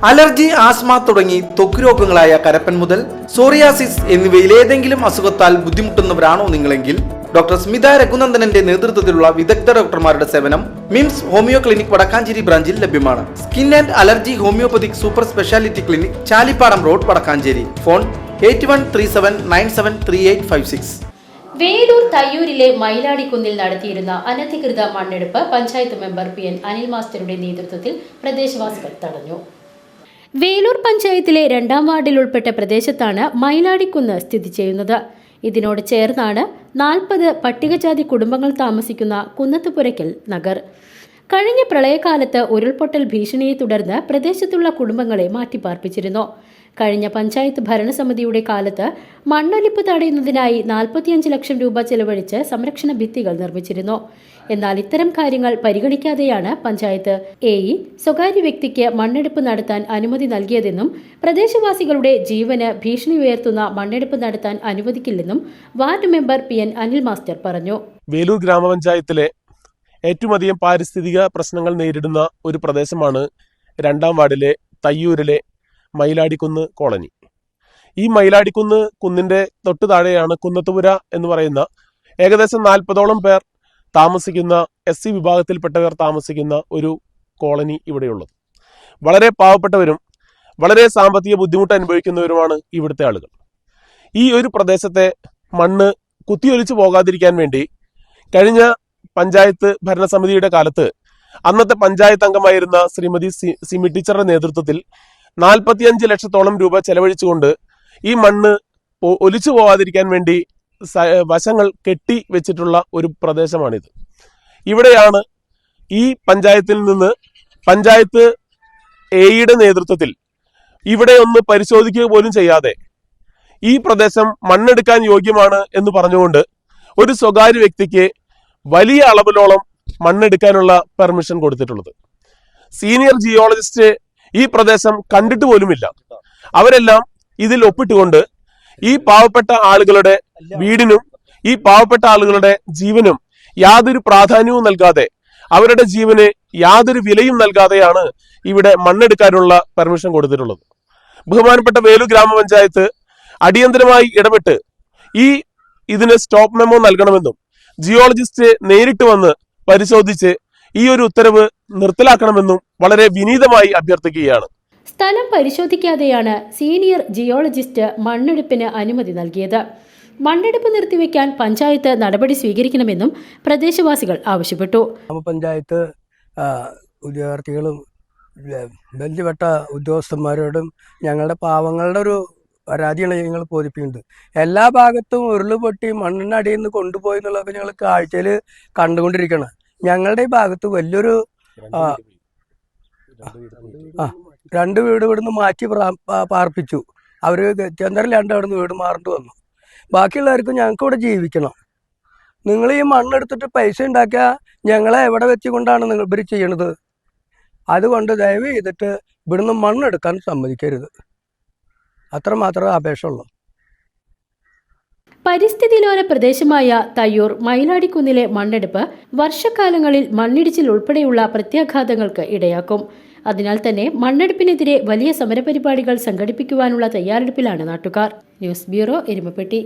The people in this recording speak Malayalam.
അലർജി, ആസ്മ തുടങ്ങി ത്വക്ക് രോഗങ്ങളായ കരപ്പൻ മുതൽ സോറിയാസിസ് എന്നിവയിൽ ഏതെങ്കിലും അസുഖത്താൽ ബുദ്ധിമുട്ടുന്നവരാണോ നിങ്ങളെങ്കിൽ ഡോക്ടർ സ്മിത രഘുനന്ദനന്റെ നേതൃത്വത്തിലുള്ള വിദഗ്ധ ഡോക്ടർമാരുടെ സേവനം മിംസ് ഹോമിയോ ക്ലിനിക് വടക്കാഞ്ചേരി ബ്രാഞ്ചിൽ ലഭ്യമാണ്. Skin and allergy homoeopathic super speciality clinic, Chalippadam road, Vadakkanchery. Phone 8137973856. Velur തയ്യൂരിലെ മയിലാടിക്കുന്നിൽ നടത്തിയിരുന്ന അനധികൃത മണ്ണെടുപ്പ് പഞ്ചായത്ത് മെമ്പർ PN അനിൽ മാസ്റ്ററുടെ നേതൃത്വത്തിൽ പ്രദേശവാസികൾ തടഞ്ഞു. വേലൂർ പഞ്ചായത്തിലെ 2ാം വാർഡിൽ ഉൾപ്പെട്ട പ്രദേശത്താണ് മയിലാടിക്കുന്ന് സ്ഥിതി ചെയ്യുന്നത്. ഇതിനോട് ചേർന്നാണ് 40 പട്ടികജാതി കുടുംബങ്ങൾ താമസിക്കുന്ന കുന്നത്തുപുരയ്ക്കൽ നഗർ. കഴിഞ്ഞ പ്രളയകാലത്ത് ഉരുൾപൊട്ടൽ ഭീഷണിയെ തുടർന്ന് പ്രദേശത്തുള്ള കുടുംബങ്ങളെ മാറ്റിപ്പാർപ്പിച്ചിരുന്നു. കഴിഞ്ഞ പഞ്ചായത്ത് ഭരണസമിതിയുടെ കാലത്ത് മണ്ണൊലിപ്പ് തടയുന്നതിനായി 45 ലക്ഷം രൂപ ചെലവഴിച്ച് സംരക്ഷണ ഭിത്തികൾ നിർമ്മിച്ചിരുന്നു. എന്നാൽ ഇത്തരം കാര്യങ്ങൾ പരിഗണിക്കാതെയാണ് പഞ്ചായത്ത് AE സ്വകാര്യ വ്യക്തിക്ക് മണ്ണെടുപ്പ് നടത്താൻ അനുമതി നൽകിയതെന്നും പ്രദേശവാസികളുടെ ജീവന് ഭീഷണി ഉയർത്തുന്ന മണ്ണെടുപ്പ് നടത്താൻ അനുവദിക്കില്ലെന്നും ward member PN Anil master പറഞ്ഞു. വേലൂർ ഗ്രാമപഞ്ചായത്തിലെ ഏറ്റവും അധികം പാരിസ്ഥിതിക പ്രശ്നങ്ങൾ നേരിടുന്ന ഒരു പ്രദേശമാണ് 2ാം വാർഡിലെ തയ്യൂരിലെ മയിലാടിക്കുന്ന് കോളനി. ഈ മയിലാടിക്കുന്ന് കുന്നിന്റെ തൊട്ടു താഴെയാണ് കുന്നത്തുപുര എന്ന് പറയുന്ന ഏകദേശം 40ഓളം പേർ താമസിക്കുന്ന SC വിഭാഗത്തിൽപ്പെട്ടവർ താമസിക്കുന്ന ഒരു കോളനി ഇവിടെയുള്ളത്. വളരെ പാവപ്പെട്ടവരും വളരെ സാമ്പത്തിക ബുദ്ധിമുട്ട് അനുഭവിക്കുന്നവരുമാണ് ഇവിടുത്തെ ആളുകൾ. ഈ ഒരു പ്രദേശത്തെ മണ്ണ് കുത്തിയൊലിച്ചു പോകാതിരിക്കാൻ വേണ്ടി കഴിഞ്ഞ പഞ്ചായത്ത് ഭരണസമിതിയുടെ കാലത്ത് അന്നത്തെ പഞ്ചായത്ത് അംഗമായിരുന്ന ശ്രീമതി സിമി ടീച്ചറുടെ നേതൃത്വത്തിൽ 45 ലക്ഷത്തോളം രൂപ ചെലവഴിച്ചുകൊണ്ട് ഈ മണ്ണ് ഒലിച്ചു പോകാതിരിക്കാൻ വേണ്ടി വശങ്ങൾ കെട്ടി വെച്ചിട്ടുള്ള ഒരു പ്രദേശമാണിത്. ഇവിടെയാണ് ഈ പഞ്ചായത്തിൽ നിന്ന് പഞ്ചായത്ത് AEയുടെ നേതൃത്വത്തിൽ ഇവിടെ ഒന്ന് പരിശോധിക്കുക പോലും ചെയ്യാതെ ഈ പ്രദേശം മണ്ണെടുക്കാൻ യോഗ്യമാണ് എന്ന് പറഞ്ഞുകൊണ്ട് ഒരു സ്വകാര്യ വ്യക്തിക്ക് വലിയ അളവിലോളം മണ്ണെടുക്കാനുള്ള പെർമിഷൻ കൊടുത്തിട്ടുള്ളത്. സീനിയർ ജിയോളജിസ്റ്റ് ഈ പ്രദേശം കണ്ടിട്ട് പോലുമില്ല. അവരെല്ലാം ഇതിൽ ഒപ്പിട്ടുകൊണ്ട് ഈ പാവപ്പെട്ട ആളുകളുടെ വീടിനും ഈ പാവപ്പെട്ട ആളുകളുടെ ജീവനും യാതൊരു പ്രാധാന്യവും നൽകാതെ, അവരുടെ ജീവന് യാതൊരു വിലയും നൽകാതെയാണ് ഇവിടെ മണ്ണെടുക്കാനുള്ള പെർമിഷൻ കൊടുത്തിട്ടുള്ളത്. ബഹുമാനപ്പെട്ട വേലൂർ ഗ്രാമപഞ്ചായത്ത് അടിയന്തരമായി ഇടപെട്ട് ഇതിന് സ്റ്റോപ്പ് മെമ്മോ നൽകണമെന്നും ജിയോളജിസ്റ്റ് നേരിട്ട് വന്ന് പരിശോധിച്ച് ഈ ഒരു ഉത്തരവ് നിർത്തലാക്കണമെന്നും വളരെ വിനീതമായി അഭ്യർത്ഥിക്കുകയാണ്. സ്ഥലം പരിശോധിക്കാതെയാണ് സീനിയർ ജിയോളജിസ്റ്റ് മണ്ണെടുപ്പിന് അനുമതി നൽകിയത്. മണ്ണെടുപ്പ് നിർത്തിവെക്കാൻ പഞ്ചായത്ത് നടപടി സ്വീകരിക്കണമെന്നും പ്രദേശവാസികൾ ആവശ്യപ്പെട്ടു. ഗ്രാമപഞ്ചായത്ത് ഉദ്യോഗാർത്ഥികളും ബന്ധപ്പെട്ട ഉദ്യോഗസ്ഥന്മാരോടും ഞങ്ങളുടെ പാവങ്ങളുടെ ഒരു പരാതിയാണ് ഞങ്ങൾ ബോധിപ്പിക്കുന്നത്. എല്ലാ ഭാഗത്തും ഉരുളുപൊട്ടി മണ്ണിനടിയിൽ നിന്ന് കൊണ്ടുപോയി എന്നുള്ളതൊക്കെ ഞങ്ങൾ കാഴ്ചയിൽ കണ്ടുകൊണ്ടിരിക്കണം. ഞങ്ങളുടെ ഈ ഭാഗത്ത് വലിയൊരു 2 വീട് ഇവിടുന്ന് മാറ്റി പാർപ്പിച്ചു. അവർ ചന്ദ്രൻ 2 അവിടുന്ന് വീട് മാറേണ്ടി വന്നു. ബാക്കിയുള്ളവർക്കും ഞങ്ങൾക്ക് ഇവിടെ ജീവിക്കണം. നിങ്ങൾ ഈ മണ്ണെടുത്തിട്ട് പൈസ ഉണ്ടാക്കിയാൽ ഞങ്ങളെ എവിടെ വെച്ചുകൊണ്ടാണ് നിങ്ങൾ ഇവർ ചെയ്യണത്? അതുകൊണ്ട് ദയവ് ചെയ്തിട്ട് ഇവിടുന്ന് മണ്ണെടുക്കാൻ സമ്മതിക്കരുത്. അത്രമാത്രമേ അപേക്ഷ ഉള്ളൂ. പരിസ്ഥിതിലോല പ്രദേശമായ തയ്യൂർ മയിലാടിക്കുന്നിലെ മണ്ണെടുപ്പ് വർഷക്കാലങ്ങളിൽ മണ്ണിടിച്ചിൽ ഉൾപ്പെടെയുള്ള പ്രത്യാഘാതങ്ങൾക്ക് ഇടയാക്കും. അതിനാൽ തന്നെ മണ്ണെടുപ്പിനെതിരെ വലിയ സമരപരിപാടികൾ സംഘടിപ്പിക്കുവാനുള്ള തയ്യാറെടുപ്പിലാണ് നാട്ടുകാർ. News bureau, Erumapetty.